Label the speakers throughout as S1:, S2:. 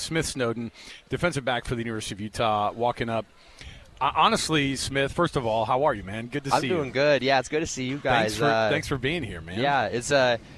S1: Smith Snowden, defensive back for the University of Utah, walking up. Honestly, Smith, first of all, how are you, man? Good to see you.
S2: I'm doing good. Yeah, it's good to see you guys.
S1: Thanks for being here, man.
S2: Yeah, it's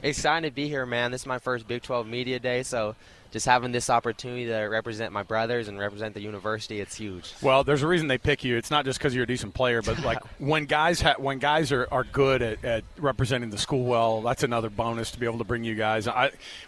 S2: exciting to be here, man. This is my first Big 12 Media Day, so just having this opportunity to represent my brothers and represent the university, it's huge.
S1: Well, there's a reason they pick you. It's not just because you're a decent player, but like when guys are good at representing the school well, that's another bonus to be able to bring you guys.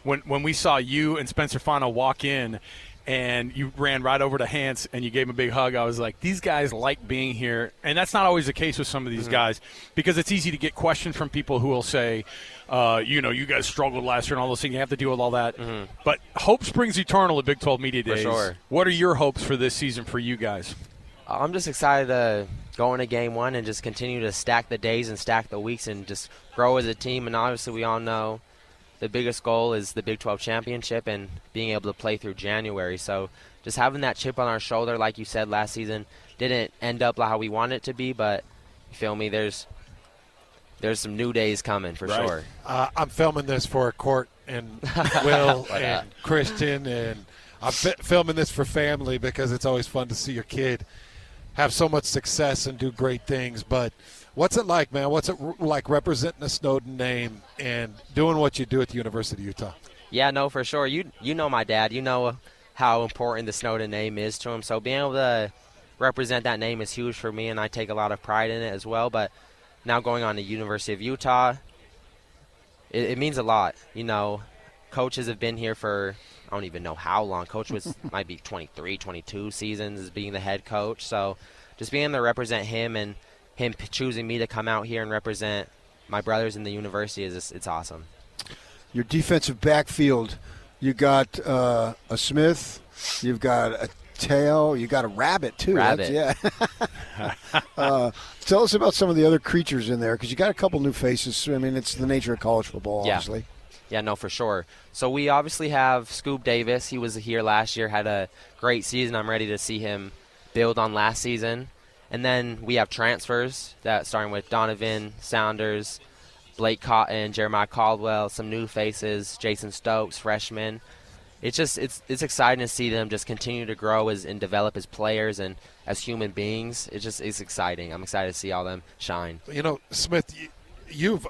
S1: When we saw you and Spencer Fano walk in, and you ran right over to Hans and you gave him a big hug, I was like, these guys like being here. And that's not always the case with some of these guys, because it's easy to get questions from people who will say, you guys struggled last year and all those things. You have to deal with all that. But hope springs eternal at Big 12 Media Days.
S2: For sure.
S1: What are your hopes for this season for you guys?
S2: I'm just excited to go into game one and just continue to stack the days and stack the weeks and just grow as a team. And obviously we all know the biggest goal is the Big 12 championship and being able to play through January. So just having that chip on our shoulder, like you said last season, didn't end up how we wanted it to be, but you feel me, there's some new days coming for sure.
S3: I'm filming this for Court and Will and Christian, and I'm filming this for family because it's always fun to see your kid have so much success and do great things. But what's it like, man? What's it like representing the Snowden name and doing what you do at the University of Utah?
S2: Yeah, no, for sure. You know my dad. You know how important the Snowden name is to him. So being able to represent that name is huge for me, and I take a lot of pride in it as well. But now going on to University of Utah, it means a lot. You know, coaches have been here for I don't even know how long. Coach might be 23, 22 seasons as being the head coach. So just being able to represent him and him choosing me to come out here and represent my brothers in the university it's awesome.
S4: Your defensive backfield, you got a Smith, you've got a Tail, you got a Rabbit too.
S2: Rabbit.
S4: Yeah. Tell us about some of the other creatures in there, because you got a couple new faces. I mean, it's the nature of college football, obviously.
S2: Yeah, no, for sure. So we obviously have Scoop Davis. He was here last year, had a great season. I'm ready to see him build on last season. And then we have transfers, that starting with Donovan Saunders, Blake Cotton, Jeremiah Caldwell, some new faces, Jason Stokes, freshman. It's exciting to see them just continue to grow and develop as players and as human beings. It's exciting. I'm excited to see all them shine.
S3: You know, Smith, you've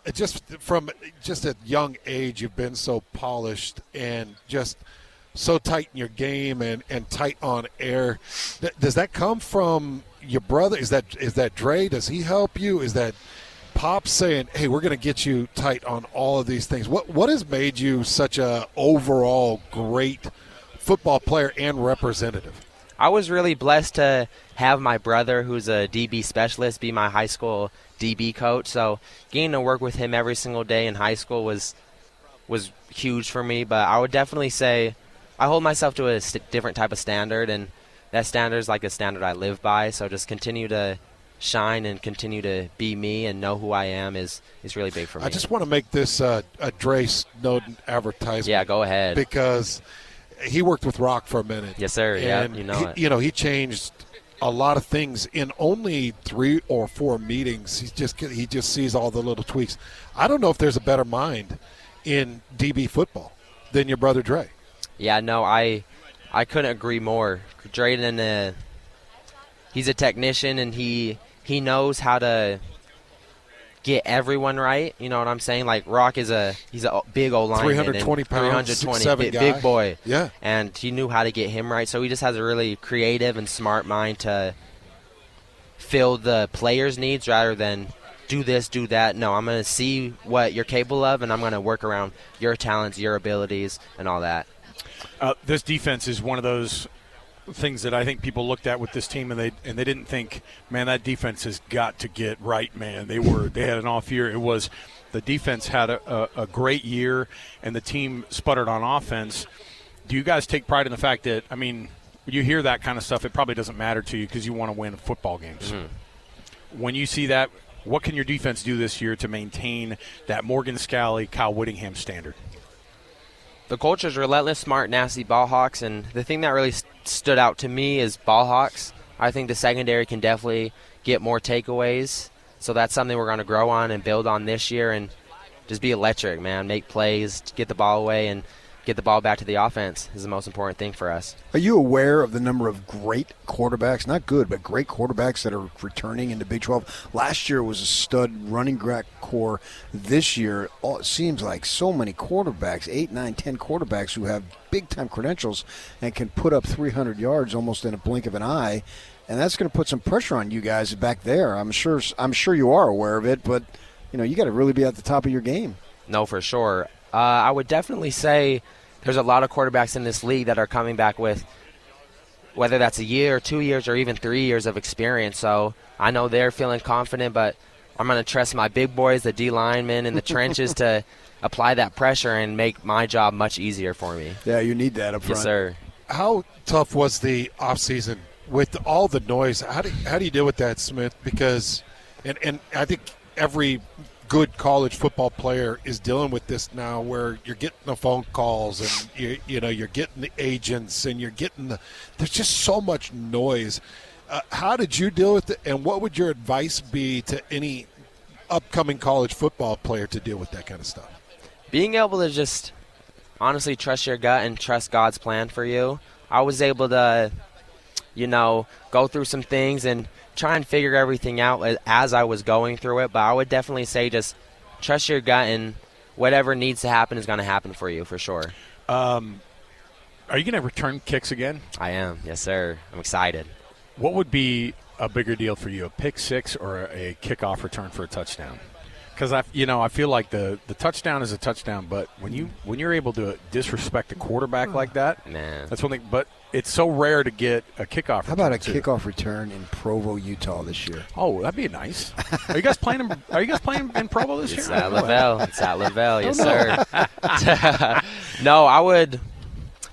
S3: from a young age, you've been so polished and just so tight in your game and tight on air. Does that come from your brother? Is that Dre? Does he help you? Is that Pop saying, hey, we're going to get you tight on all of these things? What has made you such a overall great football player and representative?
S2: I was really blessed to have my brother, who's a DB specialist, be my high school DB coach. So getting to work with him every single day in high school was huge for me. But I would definitely say I hold myself to a different type of standard, and that standard is like a standard I live by. So just continue to shine and continue to be me and know who I am is really big for me.
S3: I just want to make this a Dre Snowden advertisement.
S2: Yeah, go ahead.
S3: Because he worked with Rock for a minute.
S2: Yes, sir.
S3: And he changed a lot of things in only 3 or 4 meetings. He just sees all the little tweaks. I don't know if there's a better mind in DB football than your brother Dre.
S2: Yeah, no, I couldn't agree more. Drayden, he's a technician, and he knows how to get everyone right. You know what I'm saying? Like Rock he's a big old lineman,
S3: 320 pounds, 6'7"
S2: big boy.
S3: Yeah,
S2: and he knew how to get him right. So he just has a really creative and smart mind to fill the players' needs rather than do this, do that. No, I'm going to see what you're capable of, and I'm going to work around your talents, your abilities, and all that.
S1: This defense is one of those things that I think people looked at with this team, and they didn't think, man, that defense has got to get right, man. They had an off year. It was the defense had a great year, and the team sputtered on offense. Do you guys take pride in the fact that, I mean, when you hear that kind of stuff, it probably doesn't matter to you because you want to win football games. Mm-hmm. When you see that, what can your defense do this year to maintain that Morgan Scalley, Kyle Whittingham standard?
S2: The culture's relentless, smart, nasty ball hawks, and the thing that really stood out to me is ball hawks. I think the secondary can definitely get more takeaways, so that's something we're going to grow on and build on this year and just be electric, man. Make plays, get the ball away, and get the ball back to the offense is the most important thing for us.
S4: Are you aware of the number of great quarterbacks, not good, but great quarterbacks that are returning into Big 12? Last year was a stud running back core. This year, it seems like so many quarterbacks, 8, 9, 10 quarterbacks who have big-time credentials and can put up 300 yards almost in a blink of an eye. And that's going to put some pressure on you guys back there. I'm sure you are aware of it, but you got to really be at the top of your game.
S2: No, for sure. I would definitely say there's a lot of quarterbacks in this league that are coming back with, whether that's a year, 2 years, or even 3 years of experience. So I know they're feeling confident, but I'm going to trust my big boys, the D linemen in the trenches, to apply that pressure and make my job much easier for me.
S4: Yeah, you need that up front.
S2: Yes, sir.
S3: How tough was the offseason with all the noise? How do you deal with that, Smith? Because, and I think every good college football player is dealing with this now, where you're getting the phone calls and you're getting the agents and you're getting there's just so much noise. How did you deal with it, and what would your advice be to any upcoming college football player to deal with that kind of stuff?
S2: Being able to just honestly trust your gut and trust God's plan for you. I was able to, go through some things and try and figure everything out as I was going through it, but I would definitely say just trust your gut, and whatever needs to happen is going to happen for you, for sure.
S1: Are you going to return kicks again?
S2: I am, yes, sir. I'm excited.
S1: What would be a bigger deal for you, a pick six or a kickoff return for a touchdown? Because I feel like the touchdown is a touchdown, but when you're able to disrespect a quarterback like that,
S2: man,
S1: that's one thing. But it's so rare to get a kickoff.
S4: How about a kickoff return in Provo, Utah this year?
S1: Oh, that'd be nice. Are you guys playing in Provo this year?
S2: It's at Lavelle. It's at Lavelle, yes, sir. No, I would.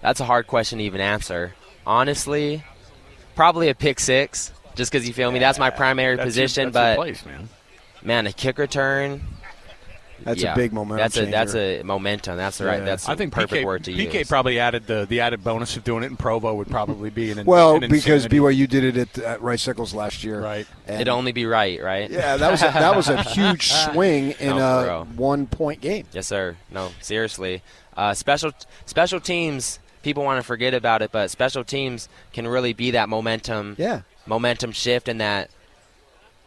S2: That's a hard question to even answer. Honestly, probably a pick six, just because you feel me. That's my primary position,
S1: that's your
S2: but
S1: place,
S2: man, a kick return.
S4: That's a big momentum.
S2: That's a momentum. That's right. That's
S1: I think
S2: perfect
S1: PK,
S2: word to use.
S1: PK probably added the added bonus of doing it in Provo would probably be an
S4: because
S1: insanity.
S4: BYU did it at Rice Eccles last year.
S1: Right.
S2: It'd only be right?
S4: Yeah, that was a huge swing in a 1-point game.
S2: Yes, sir. No, seriously. Special teams. People want to forget about it, but special teams can really be that momentum.
S4: Yeah.
S2: Momentum shift and that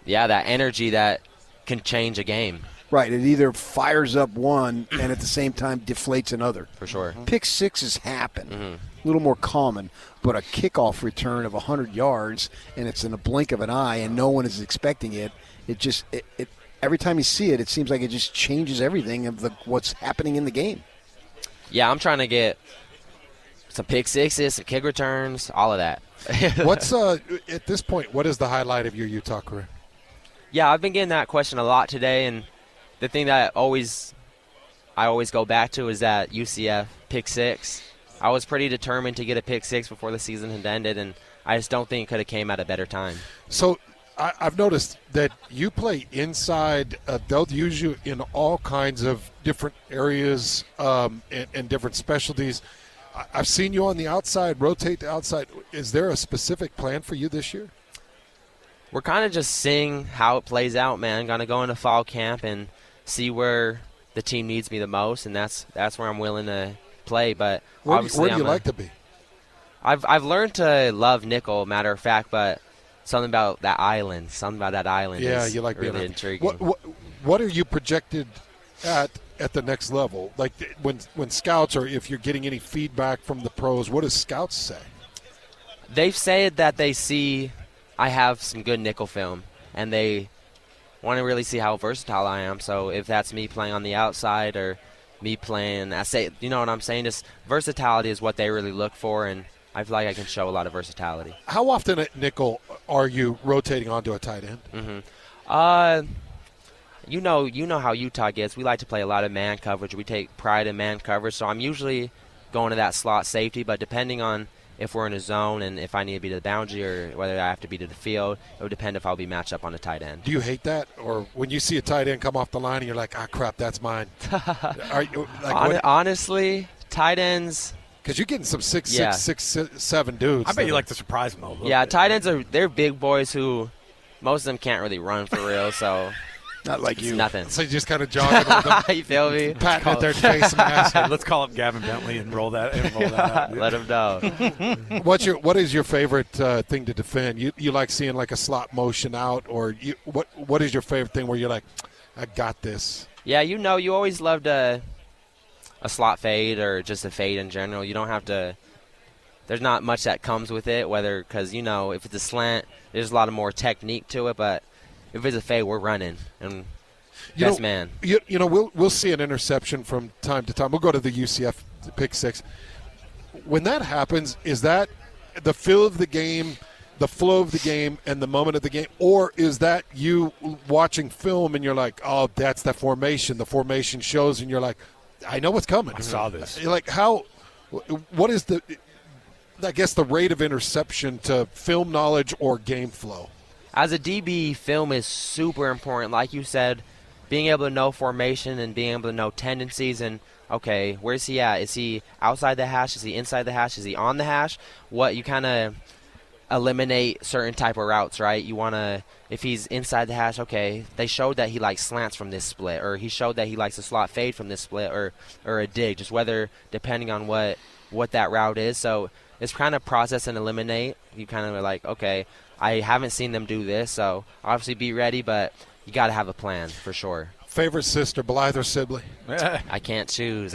S2: energy that can change a game.
S4: Right, it either fires up one and at the same time deflates another.
S2: For sure.
S4: Pick sixes happen, a little more common, but a kickoff return of 100 yards and it's in a blink of an eye and no one is expecting it. It every time you see it, it seems like it just changes everything of what's happening in the game.
S2: Yeah, I'm trying to get some pick sixes, some kick returns, all of that.
S3: What's at this point? What is the highlight of your Utah career?
S2: Yeah, I've been getting that question a lot today, and the thing that I always go back to is that UCF pick six. I was pretty determined to get a pick six before the season had ended, and I just don't think it could have came at a better time.
S3: So I've noticed that you play inside. They'll use you in all kinds of different areas and different specialties. I've seen you on the outside, rotate to outside. Is there a specific plan for you this year?
S2: We're kind of just seeing how it plays out, man. Going to go into fall camp and see where the team needs me the most, and that's where I'm willing to play. But
S3: where
S2: obviously,
S3: do you like to be?
S2: I've learned to love nickel, matter of fact, but something about that island
S3: Yeah,
S2: is
S3: you like
S2: really
S3: being
S2: intriguing.
S3: What are you projected at the next level? Like when scouts, or if you're getting any feedback from the pros, what do scouts say?
S2: They've said that they see I have some good nickel film, and they want to really see how versatile I am. So if that's me playing on the outside or me playing, you know what I'm saying? Just versatility is what they really look for, and I feel like I can show a lot of versatility.
S3: How often at nickel are you rotating onto a tight end?
S2: You know how Utah gets. We like to play a lot of man coverage. We take pride in man coverage, so I'm usually going to that slot safety, but depending on if we're in a zone and if I need to be to the boundary or whether I have to be to the field, it would depend if I'll be matched up on a tight end.
S3: Do you hate that? Or when you see a tight end come off the line and you're like, crap, that's mine? Are you,
S2: honestly, tight ends –
S3: because you're getting some 6'6", 6'7" dudes.
S1: I bet you like to surprise them a little
S2: Yeah,
S1: bit.
S2: tight ends they're big boys who most of them can't really run for real. So
S4: Not like
S2: It's
S4: you.
S2: nothing.
S3: So you just kind of jogging with them,
S2: You feel me?
S3: patting at their face and asking.
S1: Let's call up Gavin Bentley and roll that out.
S2: Let him know.
S3: What is your favorite thing to defend? You like seeing like a slot motion out, or what is your favorite thing where you're like, I got this?
S2: Yeah, you always loved a slot fade or just a fade in general. You don't have to. There's not much that comes with it, because if it's a slant, there's a lot of more technique to it. But if it's a fade, we're running and best man.
S3: We'll see an interception from time to time. We'll go to the UCF pick six. When that happens, is that the feel of the game, the flow of the game, and the moment of the game, or is that you watching film and you're like, oh, that's the formation. The formation shows, and you're like, I know what's coming.
S1: I saw this.
S3: You're like, what is the rate of interception to film knowledge or game flow?
S2: As a DB, film is super important. Like you said, being able to know formation and being able to know tendencies and, okay, where's he at? Is he outside the hash? Is he inside the hash? Is he on the hash? You kind of eliminate certain type of routes, right? You want to, if he's inside the hash, okay, they showed that he likes slants from this split, or he showed that he likes a slot fade from this split, or a dig, just depending on what that route is. So it's kind of process and eliminate. You kind of are like, okay, I haven't seen them do this, so obviously be ready, but you got to have a plan for sure.
S3: Favorite sister, Blythe or Sibley?
S2: I can't choose.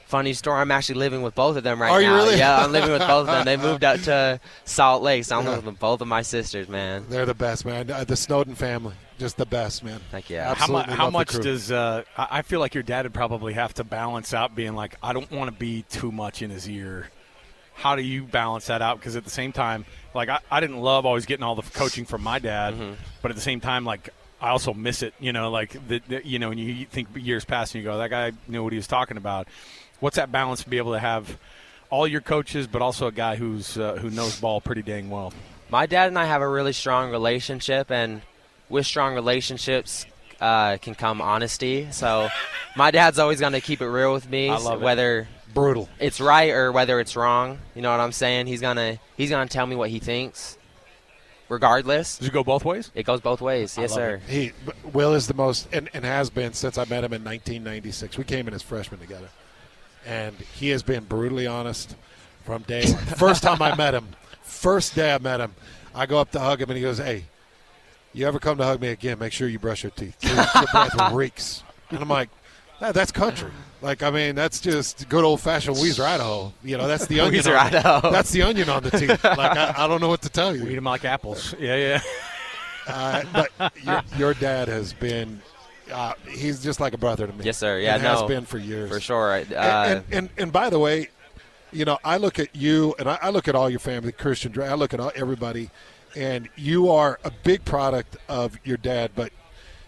S2: Funny story, I'm actually living with both of them right now.
S3: Are you really?
S2: Yeah, I'm living with both of them. They moved out to Salt Lake, so I'm living with both of my sisters, man.
S3: They're the best, man. The Snowden family, just the best, man.
S2: Heck yeah.
S3: Absolutely
S1: How
S3: love the
S1: much
S3: crew.
S1: does I feel like your dad would probably have to balance out being like, I don't want to be too much in his ear. How do you balance that out? Because at the same time, like I didn't love always getting all the coaching from my dad, but at the same time, like I also miss it. When you think years past and you go, that guy knew what he was talking about. What's that balance to be able to have all your coaches, but also a guy who knows ball pretty dang well?
S2: My dad and I have a really strong relationship, and with strong relationships can come honesty. So my dad's always going to keep it real with me,
S1: I love it.
S2: whether
S3: Brutal.
S2: it's right or whether it's wrong. You know what I'm saying? He's gonna tell me what he thinks, regardless.
S1: Does it go both ways?
S2: It goes both ways. Yes, sir.
S3: Will is the most, and has been since I met him in 1996. We came in as freshmen together. And he has been brutally honest from day one. First time I met him, first day I met him, I go up to hug him, and he goes, hey, you ever come to hug me again, make sure you brush your teeth. Your breath reeks. And I'm like, that's country. Like, I mean, that's just good old-fashioned Weezer, Idaho. That's the onion.
S2: Weezer, Idaho.
S3: That's the onion on the teeth. Like, I don't know what to tell you.
S1: We eat them like apples. Yeah.
S3: But your dad has been he's just like a brother to me.
S2: Yes, sir. Yeah,
S3: and has been for years.
S2: For sure.
S3: And by the way, I look at you, and I look at all your family, Christian Dre. I look at everybody, and you are a big product of your dad, but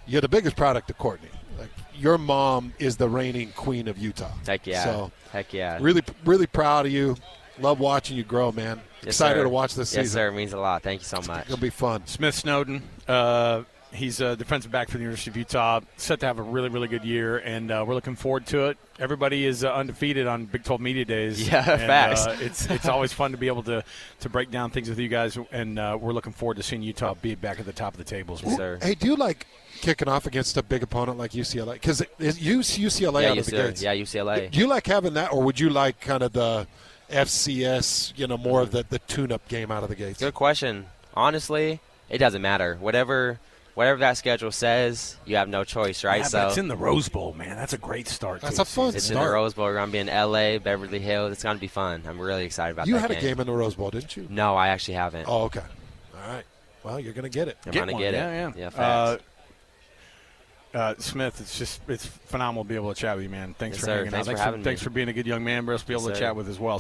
S3: you're the biggest product of Courtney. Like, your mom is the reigning queen of Utah.
S2: Heck yeah.
S3: So,
S2: heck yeah.
S3: really, really proud of you. Love watching you grow, man.
S2: Yes,
S3: Excited
S2: sir.
S3: to watch this season.
S2: Yes, sir. It means a lot. Thank you so much.
S3: It'll be fun.
S1: Smith Snowden, he's a defensive back for the University of Utah. Set to have a really, really good year, and we're looking forward to it. Everybody is undefeated on Big 12 Media Days.
S2: Yeah,
S1: and,
S2: facts.
S1: It's always fun to be able to break down things with you guys, and we're looking forward to seeing Utah be back at the top of the tables.
S2: Yes, sir.
S3: Hey, do you like kicking off against a big opponent like UCLA? Because it's UCLA out of the gates.
S2: Yeah, UCLA.
S3: Do you like having that, or would you like kind of the FCS, more of the tune-up game out of the gates?
S2: Good question. Honestly, it doesn't matter. Whatever that schedule says, you have no choice, right?
S1: Yeah, but it's in the Rose Bowl, man. That's a great start.
S3: That's a fun
S2: It's
S3: start.
S2: in the Rose Bowl. We're going to be in L.A., Beverly Hills. It's going to be fun. I'm really excited about that.
S3: You had
S2: game.
S3: a game in the Rose Bowl, didn't you?
S2: No, I actually haven't.
S3: Oh, okay. All right. Well, you're going to get it.
S2: I'm going to get it.
S1: Yeah.
S2: Facts.
S1: Smith, it's phenomenal to be able to chat with you, man. Thanks
S2: Yes,
S1: for
S2: sir.
S1: hanging
S2: Thanks
S1: out.
S2: for having me.
S1: Thanks for being a good young man for us to be able
S2: Yes,
S1: to
S2: sir.
S1: chat with as well.